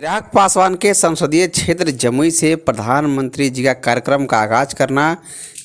चिराग पासवान के संसदीय क्षेत्र जमुई से प्रधानमंत्री जी का कार्यक्रम का आगाज करना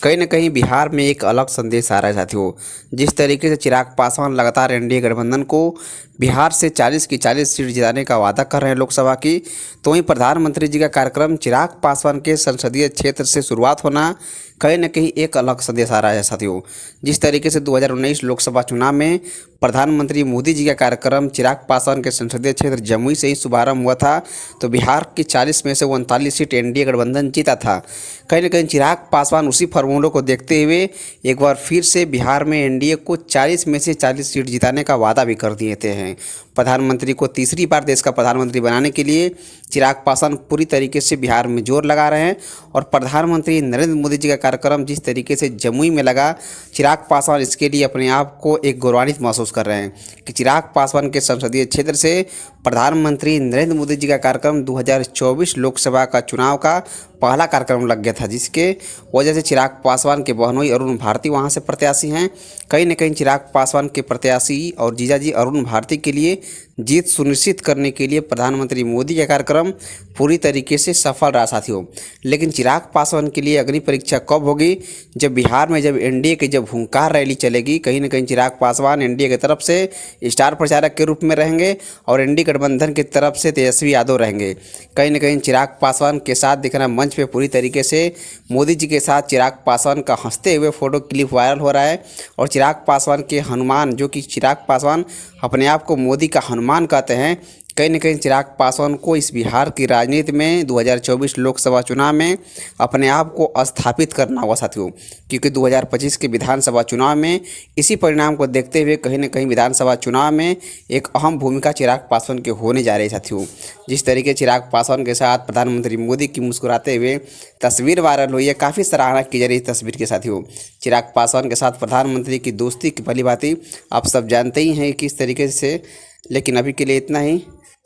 कहीं न कहीं बिहार में एक अलग संदेश आ रहा है साथियों। जिस तरीके से चिराग पासवान लगातार एनडीए गठबंधन को बिहार से 40 की 40 सीट जिताने का वादा कर रहे हैं लोकसभा की, तो वहीं प्रधानमंत्री जी का कार्यक्रम चिराग पासवान के संसदीय क्षेत्र से शुरुआत होना कहीं न कहीं एक अलग संदेश आ रहा है साथियों। जिस तरीके से 2019 लोकसभा चुनाव में प्रधानमंत्री मोदी जी का कार्यक्रम चिराग पासवान के संसदीय क्षेत्र जमुई से ही शुभारंभ हुआ था, तो बिहार की 40 में से 39 सीट एनडीए गठबंधन जीता था। कहीं न कहीं चिराग पासवान उसी फॉर्मूलों को देखते हुए एक बार फिर से बिहार में एनडीए को 40 में से 40 सीट जिताने का वादा भी कर दिए थे। प्रधानमंत्री को तीसरी बार देश का प्रधानमंत्री बनाने के लिए चिराग पासवान पूरी तरीके से बिहार में जोर लगा रहे हैं और प्रधानमंत्री नरेंद्र मोदी जी का कार्यक्रम जिस तरीके से जमुई में लगा, चिराग पासवान इसके लिए अपने आप को एक गौरवान्वित महसूस कर रहे हैं कि चिराग पासवान के संसदीय क्षेत्र से प्रधानमंत्री नरेंद्र मोदी जी का कार्यक्रम 2024 लोकसभा का चुनाव का पहला कार्यक्रम लग गया था, जिसके वजह से चिराग पासवान के बहनोई अरुण भारती वहां से प्रत्याशी हैं। कहीं न कहीं चिराग पासवान के प्रत्याशी और जीजाजी अरुण भारती के लिए जीत सुनिश्चित करने के लिए प्रधानमंत्री मोदी का कार्यक्रम पूरी तरीके से सफल रहा साथियों। लेकिन चिराग पासवान के लिए अग्नि परीक्षा कब होगी? जब बिहार में जब एनडीए की जब हुंकार रैली चलेगी। कहीं न कहीं चिराग पासवान एनडीए की तरफ से स्टार प्रचारक के रूप में रहेंगे और एनडीए गठबंधन की तरफ से तेजस्वी यादव रहेंगे। कहीं न कहीं चिराग पासवान के साथ दिखना मंच पे पूरी तरीके से मोदी जी के साथ चिराग पासवान का हंसते हुए फोटो क्लिप वायरल हो रहा है और चिराग पासवान के हनुमान, जो कि चिराग पासवान अपने आप को मोदी का हनुमान कहते हैं, कहीं न कहीं चिराग पासवान को इस बिहार की राजनीति में 2024 लोकसभा चुनाव में अपने आप को स्थापित करना होगा साथियों। क्योंकि 2025 के विधानसभा चुनाव में इसी परिणाम को देखते हुए कहीं न कहीं विधानसभा चुनाव में एक अहम भूमिका चिराग पासवान के होने जा रही है साथियों। जिस तरीके चिराग पासवान के साथ प्रधानमंत्री मोदी की मुस्कुराते हुए तस्वीर वायरल हुई है, काफ़ी सराहना की जा रही है तस्वीर के साथियों। चिराग पासवान के साथ प्रधानमंत्री की दोस्ती की भली भांति आप सब जानते ही हैं किस तरीके से। लेकिन अभी के लिए इतना ही।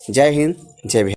जय हिंद, जय बिहार।